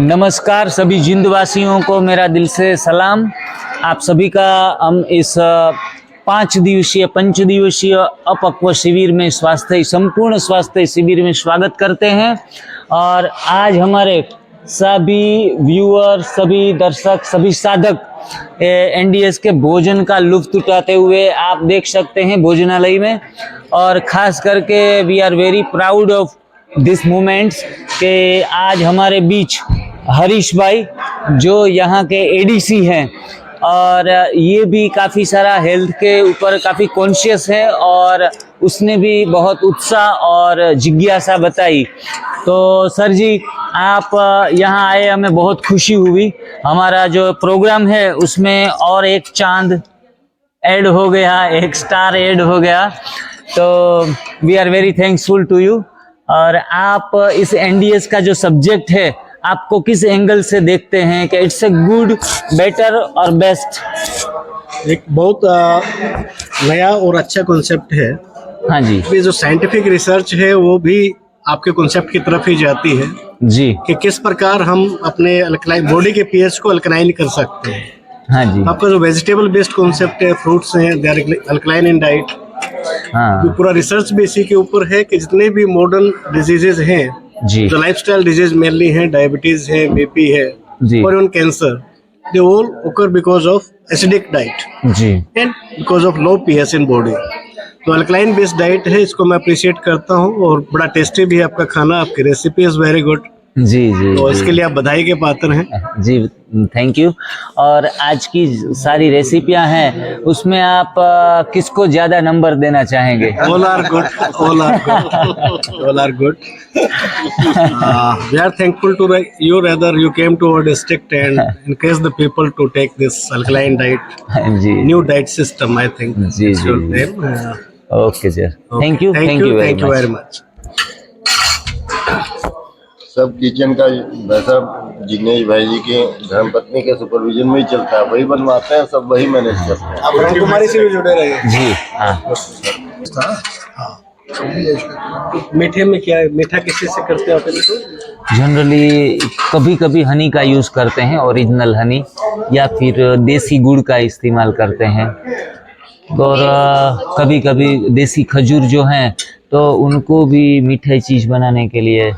नमस्कार सभी जिंदवासियों को मेरा दिल से सलाम। आप सभी का हम इस 5 दिवसीय पंचदिवसीय अपक्व शिविर में संपूर्ण स्वास्थ्य शिविर में स्वागत करते हैं। और आज हमारे सभी व्यूअर, सभी दर्शक, सभी साधक एनडीएस के भोजन का लुत्फ उठाते हुए आप देख सकते हैं भोजनालय में। और खास करके we are very proud of this moments के आज हमारे बीच हरीश भाई जो यहाँ के एडीसी हैं और ये भी काफ़ी सारा हेल्थ के ऊपर काफ़ी कॉन्शियस है और उसने भी बहुत उत्साह और जिज्ञासा बताई। तो सर जी आप यहाँ आए, हमें बहुत खुशी हुई। हमारा जो प्रोग्राम है उसमें और एक चांद ऐड हो गया, एक स्टार ऐड हो गया। तो we are very thanksful to you. और आप इस एनडीएस का जो सब्जेक्ट है आपको किस एंगल से देखते हैं कि इट्स ए गुड, बेटर और बेस्ट? एक बहुत नया और अच्छा कॉन्सेप्ट है। हाँ जी ये जो साइंटिफिक रिसर्च है वो भी आपके कॉन्सेप्ट की तरफ ही जाती है जी। कि किस प्रकार हम अपने अल्कलाइन बॉडी के पीएच को अल्कलाइन कर सकते हैं। हाँ जी आपका जो वेजिटेबल बेस्ड कॉन्सेप्ट है, फ्रूट्स हैं, they are alkaline in diet. हाँ पूरा रिसर्च भी इसी के ऊपर है कि जितने भी मॉडर्न डिजीजेज हैं, जी जो लाइफस्टाइल डिजीज मेनली हैं, डायबिटीज है, बीपी है जी और even cancer, they all occur because of acidic diet जी and because of low pH in body। तो अल्कलाइन बेस्ड डाइट है, इसको मैं अप्रिशिएट करता हूँ और बड़ा टेस्टी भी है आपका खाना। आपकी रेसिपी इज वेरी गुड, जी जी तो इसके लिए आप बधाई के पात्र हैं जी, थैंक यू। और आज की सारी रेसिपियां हैं उसमें आप किसको ज्यादा नंबर देना चाहेंगे? All are good, all are good, all are good. We are thankful to you rather you came to our district and encourage the people to take this alkaline diet, जी new diet system, I think। जी It's your जी name। Okay sir, thank you thank you very much. सब kitchen का वैसा जिग्नेश भाई जी के धर्मपत्नी के सुपरविजन में ही चलता है, वही बनवाते हैं, सब वही मैनेज करते हैं। आप ब्रह्म कुमारी से भी जुड़े रहे जी। हाँ मीठे में क्या है? मीठा किसी से करते हो पहले तो? जनरली कभी कभी हनी का यूज़ करते हैं, ओरिजिनल हनी, या फिर देसी गुड़ का इस्तेमाल करते हैं। और कभी कभी देसी खजूर जो हैं तो उनको भी मीठे चीज़ बनाने के लिए।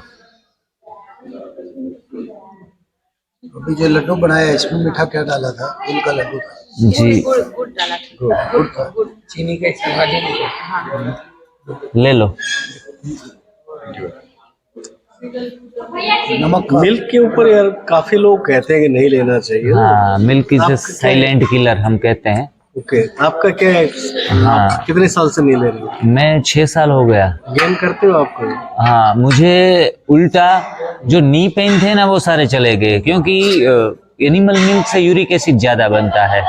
अभी जो लड्डू बनाया इसमें मीठा क्या डाला था? गुड़ का लड्डू था जी, गुड़ डाला था। गुड़ था। चीनी का इस्तेमाल नहीं किया। ले लो। नमक मिल्क के ऊपर यार काफी लोग कहते हैं कि नहीं लेना चाहिए। हाँ, मिल्क इज ए आपका साइलेंट किलर हम कहते हैं। ओके, आपका क्या है? हाँ। आप कितने साल से नहीं ले रहे हो? मैं 6 साल हो गया। गेन करते हो आपको? हाँ, मुझे उल्टा जो नी पेन थे ना वो सारे चले गए, क्योंकि एनिमल मिल्क से यूरिक एसिड ज़्यादा बनता है,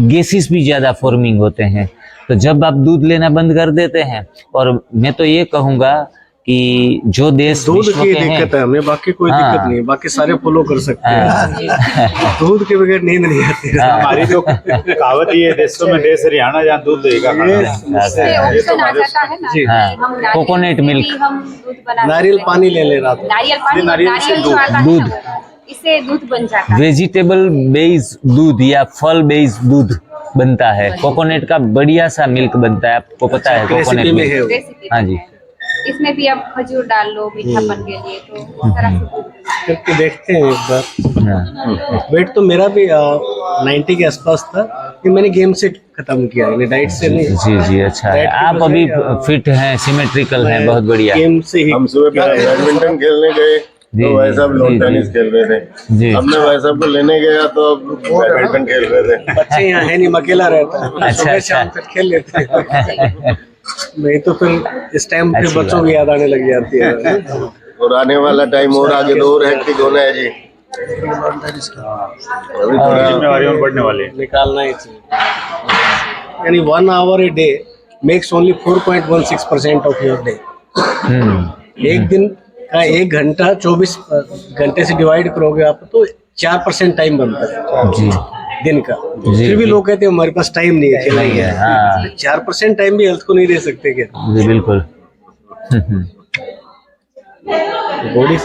गैसेस भी ज़्यादा फॉर्मिंग होते हैं। तो जब आप दूध लेना बंद कर देते हैं, और मैं तो ये कहूँगा कि जो देश दूध विश्व की के हैं, दिक्कत है हमें, बाकी कोई हाँ। दिक्कत नहीं है, बाकी सारे फॉलो कर सकते हैं। दूध के बगैर नींद नहीं आती है। हमारी जो कहावत ये देशों में देश हरियाणा जहाँ दूध देगा इससे ऑप्शन आ जाता है ना जी। कि हाँ, हम नारियल कोकोनट से भी मिल्क। हम दूध बना नारियल सकते हैं। पानी ले ले रहा था। नारियल पानी, नारियल से नारियल जो आता है दूध। ना, इससे दूध बन जाता है। वेजिटेबल बेस्ड दूध या फल बेस्ड दूध बनता है। कोकोनट का बढ़िया सा मिल्क बनता है, आपको पता है कोकोनट रेसिपी में है मिल्क? वो। रेसिपी हाँ जी। इसमें भी आप खजूर डाल लो मीठापन के लिए, तो इस तरह से दूध बनता है। करके देखते हैं एक बार। हाँ। वेट तो मेरा भी 90 के आसपास था, कि मैंने गेम से खत्म किया है, डाइट से नहीं। जी जी, अच्छा है। डाइट की आप अभी वजह, फिट हैं, सिमेट्रिकल हैं, बहुत बढ़िया। गेम से ही। हम सुबह बैडमिंटन खेलने गए जी, तो भाई साहब जी, लॉन जी। टेनिस खेल रहे थे। जी। अब मैं भाई साहब को लेने गया तो अब बैडमिंटन खेल रहे थे। बच्चे यहाँ है नहीं, मैं अकेला रहता है, अच्छा, सुबह अच्छा। शाम फिर खेल लेते हैं। नहीं तो फिर इस टाइम फिर अच्छी बच्चों बात की याद आने लग जाती है। और आने वाला टाइम और आगे तो और हेक्टिक होना है जी। अभी थोड़ा जिम्मेवारियों में बढ़ने वाले हैं। निकालना ही चाहिए। यानी 1 hour a day makes only 4.16% of your day। एक दिन का 1 घंटा 24 घंटे से डिवाइड करोगे आप तो 4% टाइम बनता है जी दिन का। जी, फिर भी जी। लोग कहते हैं हमारे पास टाइम नहीं है खेलने नहीं है, के। हाँ। 4% टाइम भी हेल्थ को नहीं दे सकते क्या? जी बिल्कुल। बॉडी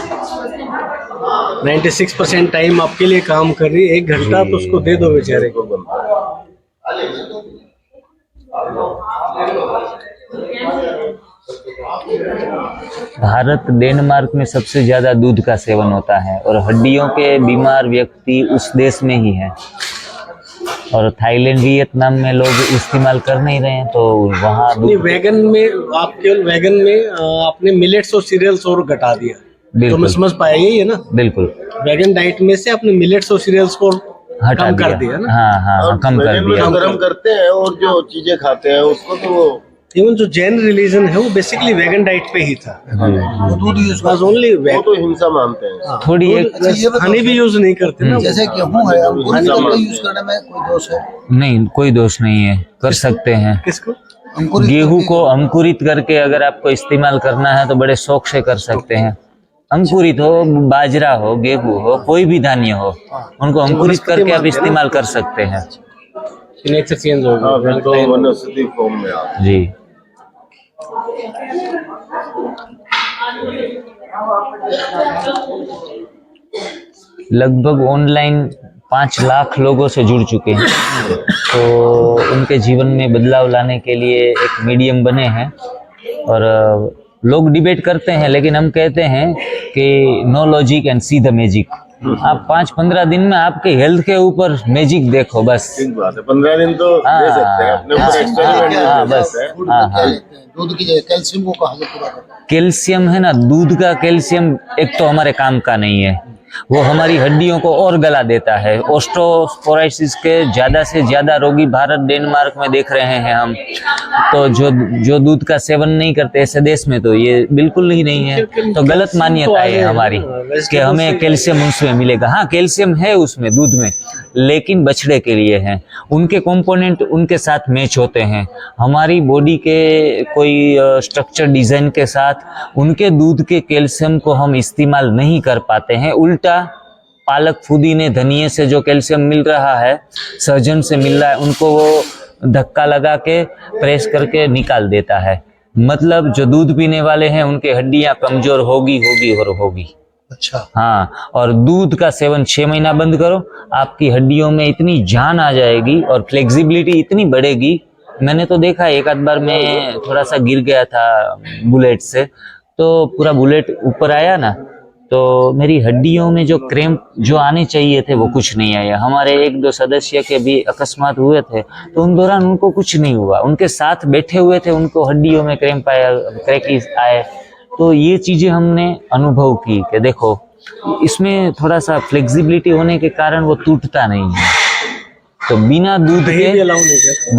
96% टाइम आपके लिए काम कर रही है, 1 घंटा तो उसको दे दो बेचारे को। भारत डेनमार्क में सबसे ज्यादा दूध का सेवन होता है और हड्डियों के बीमार व्यक्ति उस देश में ही है। और थाईलैंड वियतनाम में लोग इस्तेमाल कर नहीं रहे हैं, तो वहाँ नहीं, वैगन में आप केवल वैगन में आपने मिलेट्स और सीरियल्स और घटा दिया, तो बिल्कुल। मैं समझ पाया यही है ना। बिल्कुल वैगन डाइट में से आपने मिलेट्स और सीरियल्स को हटा कम कर दिया ना। हाँ हाँ और कम कर वेजन में दिया। जो गर्म करते हैं और जो चीजें खाते हैं उसको तो वो इवन जो जैन रिलीजन है वो बेसिकली वैगन डाइट पे ही था। वो दूध यूज वाज ओनली वो तो हिंसा मानते हैं। थोड़ी एक अच्छा, ये बताओ हनी भी यूज नहीं करते ना। जैसे गेहूं है, अंकुरित करके यूज करने में कोई दोष है? नहीं, कोई दोष नहीं है, कर सकते हैं। किसको? अंकुरित गेहूं को अंकुरित करके अगर आपको इस्तेमाल करना है तो बड़े शौक से कर सकते हैं। अंकुरित हो, बाजरा हो, गेहूं हो, कोई भी धान्य हो, उनको अंकुरित करके आप इस्तेमाल कर सकते हैं। नेचर चेंज हो हाँ, फिर तो गया। वनस्पति फॉर्म में आ जी। लगभग ऑनलाइन 5 लाख लोगों से जुड़ चुके हैं, तो उनके जीवन में बदलाव लाने के लिए एक मीडियम बने हैं। और लोग डिबेट करते हैं, लेकिन हम कहते हैं कि no logic and see the magic. आप 5-15 दिन में आपके हेल्थ के ऊपर मैजिक देखो बस। ठीक बात है। 15 दिन तो दे सकते हैं अपने ऊपर, एक्सपेरिमेंट हाँ, दे बस। सकते हैं। फूड में क्या लेते हैं? दूध की जगह कैल्शियम को कहाँ से पूरा करते हैं? कैल्शियम है ना, दूध का कैल्शियम एक तो हमारे काम का नहीं है, वो हमारी हड्डियों को और गला देता है। ऑस्टियोपोरोसिस के ज्यादा से ज्यादा रोगी भारत डेनमार्क में देख रहे हैं हम। तो जो दूध का सेवन नहीं करते ऐसे देश में तो ये बिल्कुल ही नहीं है। तो गलत मान्यता है हमारी कि हमें कैल्शियम उसमें मिलेगा। हाँ, कैल्शियम है उसमें दूध में, लेकिन बछड़े के लिए है। उनके कंपोनेंट उनके साथ मैच होते हैं। हमारी बॉडी के कोई स्ट्रक्चर डिजाइन के साथ उनके दूध के कैल्शियम को हम इस्तेमाल नहीं कर पाते हैं। उल्टा पालक, पुदीने, धनिये से जो कैल्शियम मिल रहा है, सहजन से मिल रहा है, उनको वो धक्का लगा के प्रेस करके निकाल देता है। मतलब जो दूध पीने वाले हैं उनकी हड्डियां कमजोर होगी और होगी। अच्छा, हाँ, और दूध का सेवन 6 महीना बंद करो, आपकी हड्डियों में इतनी जान आ जाएगी और फ्लेक्सिबिलिटी इतनी बढ़ेगी। मैंने तो देखा, एक आध बार मैं थोड़ा सा गिर गया था बुलेट से, तो पूरा बुलेट ऊपर आया ना, तो मेरी हड्डियों में जो क्रैम्प जो आने चाहिए थे वो कुछ नहीं आया। हमारे 1-2 सदस्य के भी अकस्मात हुए थे, तो उन दौरान उनको कुछ नहीं हुआ। उनके साथ बैठे हुए थे, उनको हड्डियों में क्रैम्प आया, क्रैकिस आए। तो ये चीजें हमने अनुभव की कि देखो, इसमें थोड़ा सा फ्लेक्सिबिलिटी होने के कारण वो टूटता नहीं है। तो बिना दूध दही भी के अलाउ नहीं करते।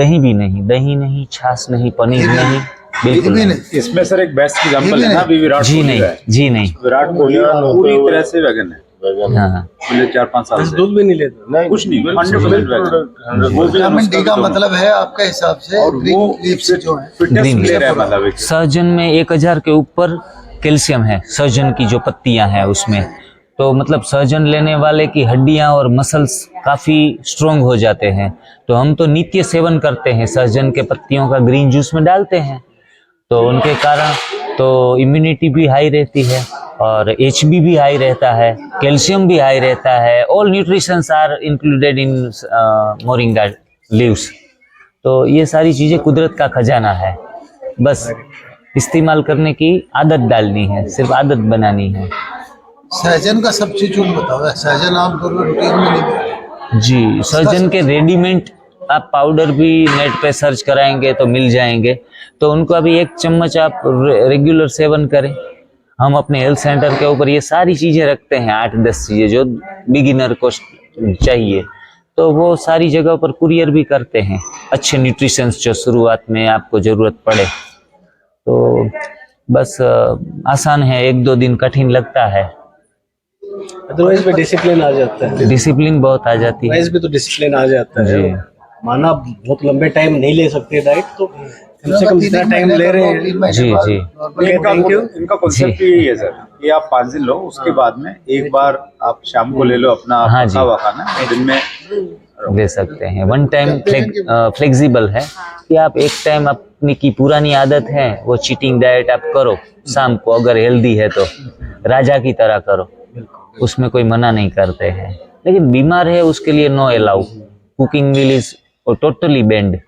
दही नहीं, छाछ नहीं, पनीर नहीं, बिल्कुल भी नहीं। नहीं। इसमें सर एक बेस्ट एग्जांपल है ना, अभी विराट जी कोहली नहीं, का है। जी नहीं। विराट कोहली पूरी तरह से वेगन है हाँ, पिछले 4-5 साल से। दूध भी नहीं लेते। कुछ नहीं, 100% वेगन। वो भी विटामिन डी का मतलब है आपके हिसाब से और ग्रीन वो लीव्स जो है। फिटनेस Green प्लेयर है, मतलब एक। सहजन में 1000 के ऊपर कैल्शियम है। सहजन की जो पत्तियां हैं उसमें, तो मतलब सहजन लेने वाले की हड्डियां और मसल्स काफी स्ट्रोंग हो जाते हैं। तो हम तो नित्य सेवन करते हैं, सहजन के पत्तियों का ग्रीन जूस में डालते हैं, तो उनके कारण तो इम्यूनिटी भी हाई रहती है और HB भी हाई रहता है, कैल्शियम भी हाई रहता है। All nutritions are included in moringa leaves. तो ये सारी चीजें कुदरत का खजाना है, बस इस्तेमाल करने की आदत डालनी है, सिर्फ आदत बनानी है। सहजन का सब्स्टिट्यूट बताओ। सहजन आमतौर पर रूटीन में नहीं मिलता। जी, सहजन के रेडीमेड आप पाउडर भी नेट पे सर्च कराएंगे तो मिल जाएंगे। तो उनको अभी 1 चम्मच आप रेगुलर सेवन करें। हम अपने हेल्थ सेंटर के ऊपर ये सारी चीजें रखते हैं, 8-10 चीजें जो बिगिनर को चाहिए, तो वो सारी जगहों पर कुरियर भी करते हैं। अच्छे न्यूट्रिशंस जो शुरुआत में आपको जरूरत पड़े, तो बस आसान है। 1-2 दिन कठिन लगता है, अदरवाइज में डिसिप्लिन आ जाता है। डिसिप्लिन बहुत आ जाती है। अदरवाइज भी तो डिसिप्लिन आ जाता है। जी। माना बहुत लंबे टाइम नहीं ले सकते डाइट, तो कम से कम जितना टाइम ले रहे हैं। जी, जी। इनका कॉन्सेप्ट यही है सर कि आप 5 दिन लो, उसके बाद में एक बार आप शाम को ले लो अपना हाँ जी। पका हुआ खाना, दिन में दे सकते हैं। 1 टाइम फ्लेक्सिबल है कि आप एक टाइम अपनी की पुरानी आदत है वो चीटिंग डाइट आप करो शाम को, अगर हेल्दी है तो राजा की तरह करो। उसमें कोई मना नहीं करते हैं, लेकिन बीमार है उसके लिए no allow, cooking meal is totally banned,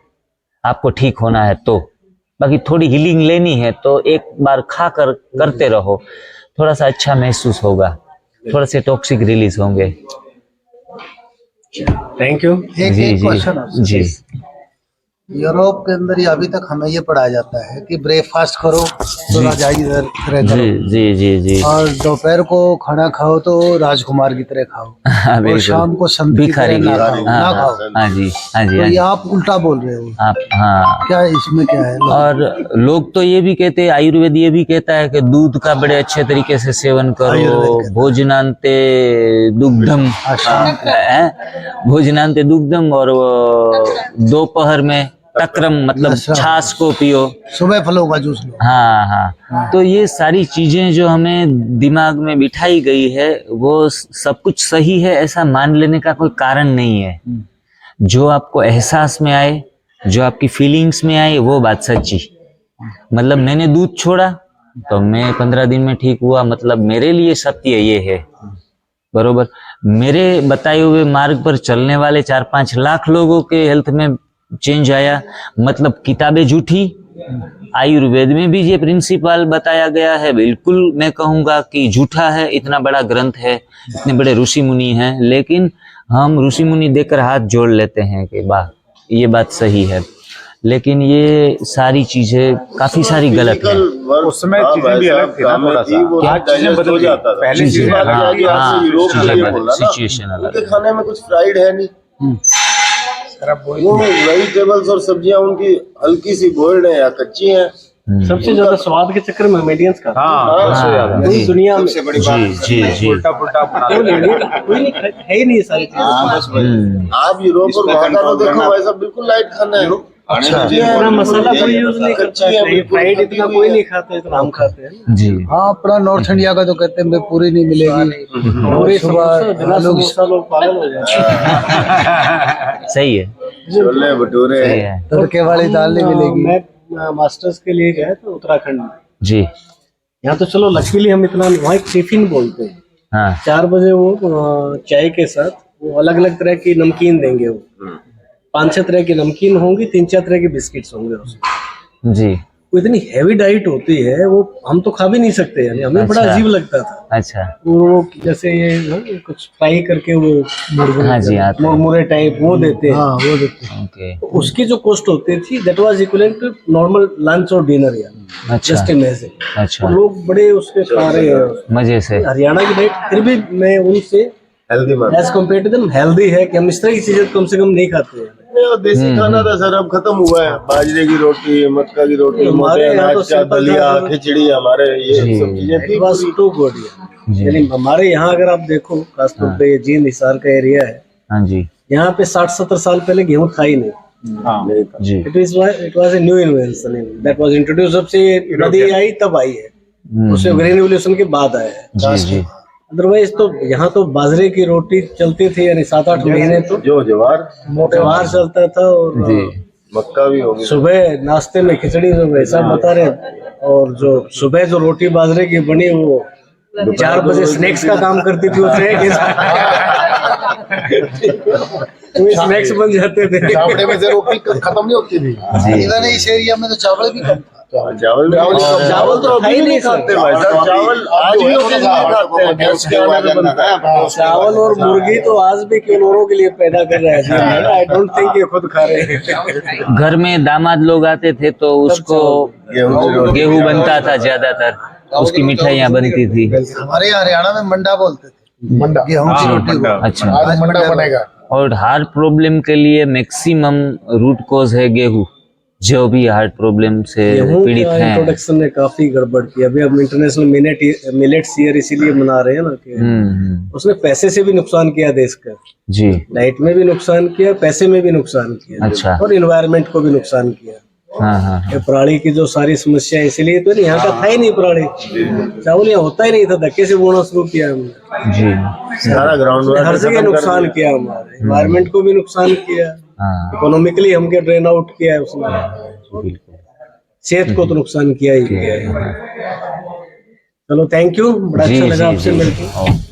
आपको ठीक होना है तो। बाकी थोड़ी हीलिंग लेनी है तो एक बार खा कर करते रहो, थोड़ा सा अच्छा महसूस होगा, थोड़ा से टॉक्सिक रिलीज होंगे। Thank you. एक जी जी क्वेश्चन जी यूरोप के अंदर या अभी तक हमें ये पढ़ाया जाता है कि ब्रेकफास्ट करो तो राजाई की तरह करो, जी जी जी और दोपहर को खाना खाओ तो राजकुमार की तरह खाओ, हाँ, और बिल्कुल। शाम को संत की भिखारी तरह की, ना खाओ, हाँ ना खाओ। हाँ जी हाँ जी तो हाँ ये जी। आप उल्टा बोल रहे हो, आप हाँ, क्या इसमें क्या है? और लोग तो ये भी कहते हैं, आयुर्वेद ये भी कहता है कि दूध का बड़े अच्छे तरीके से सेवन करो, आयुर्वेद कहता है। भोजनांते दुग्धम, भोजनांते दुग्धम, और दोपहर में तक्रम मतलब अच्छा। छाछ को पियो। सुबह फलों का जूस लो। हाँ हाँ, तो ये सारी चीजें जो हमें दिमाग में बिठाई गई है वो सब कुछ सही है ऐसा मान लेने का कोई कारण नहीं है। जो आपको एहसास में आए, जो आपकी फीलिंग्स में आए, वो बात सच्ची। मतलब मैंने दूध छोड़ा तो मैं 15 दिन में ठीक हुआ, मतलब मेरे लिए सत्य ये है, बरोबर। मेरे बताए हुए मार्ग पर चलने वाले 4-5 लाख लोगों के हेल्थ में चेंज आया, मतलब किताबें झूठी। आयुर्वेद में भी ये प्रिंसिपल बताया गया है, बिल्कुल मैं कहूंगा कि झूठा है। इतना बड़ा ग्रंथ है, इतने बड़े ऋषि मुनि हैं, लेकिन हम ऋषि मुनि देकर हाथ जोड़ लेते हैं कि वाह ये बात सही है, लेकिन ये सारी चीजें काफी सारी गलत है। उस समय चीजें भी अलग थी ना, थोड़ा सा आज चीजें बदल गई। पहले चीजें अलग थी, आज से यूरोप में ये बोला ना, सिचुएशन अलग उनके है। खाने में कुछ फ्राइड है नहीं, वो वेजिटेबल्स और सब्जियां उनकी हल्की सी बॉइल्ड है या कच्ची हैं। सबसे ज्यादा स्वाद के चक्कर में मेडियंस का हाँ, सबसे ज्यादा पूरी दुनिया में सबसे बड़ी बात जी जी जी। उल्टा पुल्टा बना कोई नहीं है ही नहीं ये सारी चीजें। हाँ, बस वही। आप यूरोप और वहाँ का तो देखो भाई साहब, बिल्कुल लाइट खाना है। अच्छा, इतना मसाला कोई यूज नहीं करता है, फ्राइड इतना कोई नहीं खाता इतना हम खाते हैं। जी हाँ, अपना नॉर्थ इंडिया का तो कहते हैं पूरी नहीं मिलेगी, पूरी सुबह बिना समोसा लोग पागल हो जाते हैं। सही है, छोले भटूरे सही है तड़के वाली दाल नहीं मिलेगी। मैं मास्टर्स के लिए गया था उत्तराखंड में। जी। यहाँ तो चलो लकीली हम इतना, वहाँ एक टिफिन बोलते हैं, हाँ 4 बजे वो चाय के साथ वो अलग अलग तरह की नमकीन देंगे। वो 5-6 तरह की नमकीन होंगी, 3-4 तरह के बिस्किट्स होंगे उसमें। जी। वो इतनी हैवी डाइट होती है, वो हम तो खा भी नहीं सकते, यानी हमें बड़ा अच्छा। अजीब लगता था। अच्छा। वो जैसे ये कुछ फ्राई करके वो हाँ जी, आते हैं। मुरमुरे टाइप वो देते हैं। हाँ, वो देखते हैं। ओके। तो उसकी जो कॉस्ट होती थी that was equivalent to normal lunch और डिनर, यानी अच्छा जस्ट इमेजिन। अच्छा, लोग बड़े उसके खा रहे हैं। मजे से। हरियाणा की डाइट फिर भी मैं उनसे healthy man as compare to them healthy है कि हम इस तरह की चीजें कम से कम नहीं खाते हैं। देसी खाना था सर, अब खत्म हुआ है। बाजरे की रोटी, मक्का की रोटी, हमारे मोटे यहाँ अनाज तो का सिंपल दलिया, था। खिचड़ी, हमारे ये सब चीजें थी। इट वाज टू गुड, जी। यानी हमारे यहाँ अगर आप देखो खासतौर पे ये जींद हिसार का एरिया है, हाँ जी यहाँ पे 60-70 साल पहले गेहूं था ही नहीं। हाँ जी। It was a new invention that was introduce, जब से नदी आई तब आई है, उससे ग्रीन रिवोल्यूशन के बाद आया है। जी जी। अदरवाइज तो यहाँ तो बाजरे की रोटी चलती थी, यानी 7-8 महीने तो जो जवार त्योहार चलता था। और जी मक्का भी होगी। सुबह नाश्ते में खिचड़ी जो वैसा बता रहे हैं, और जो सुबह जो रोटी बाजरे की बनी वो 4 बजे स्नैक्स का काम करती थी। स्नैक्स बन जाते थे। चावड़े में से रोटी खत्म नहीं होती थी। जी। इधर इस एरिया में तो चावल भी कम था। चावल चावल तो अभी भी नहीं खाते भाई साहब, चावल आज भी लोग नहीं खाते हैं। गैस के आने पे बनता है। चावल और मुर्गी तो आज भी क्यों औरों के लिए पैदा कर रहे हैं। आई डोंट थिंक ये खुद खा रहे हैं। घर में दामाद लोग आते थे तो उसको गेहूं बनता था, ज्यादातर उसकी मिठाइयाँ बनती थी। हमारे यहाँ हरियाणा में मंडा बोलते थे, मंडा गेहूं की हाँ, रोटी को। मंडा। अच्छा। आज मंडा बनेगा। और हार्ट प्रॉब्लम के लिए मैक्सिमम रूट कॉज है गेहूं। जो भी हार्ट प्रॉब्लम से गेहूं पीड़ित का हैं। इंट्रोडक्शन ने काफी गड़बड़ की। अभी हम इंटरनेशनल मिलेट्स ईयर इसीलिए मना रहे हैं ना कि उसने पैसे से भी नुकसान किया देश का, जी। डाइट में भी नुकसान किया, पैसे में भी नुकसान किया, अच्छा। और इन्वायरमेंट को भी नुकसान किया। हाँ हाँ ये पराली की जो सारी समस्या, इसीलिए तो यहाँ का था ही नहीं पराली, चावल यहाँ होता ही नहीं था, धक्के से बोना शुरू किया हमने। जी। सारा ग्राउंड हर जगह नुकसान किया, हमारे इन्वायरमेंट को भी नुकसान किया, हाँ इकोनॉमिकली हमके ड्रेन आउट किया है उसने, बिल्कुल। सेहत को तो नुकसान किया ही किया है। चलो थैंक यू, बड़ा जी अच्छा लगा जी आपसे जी। मिलकर।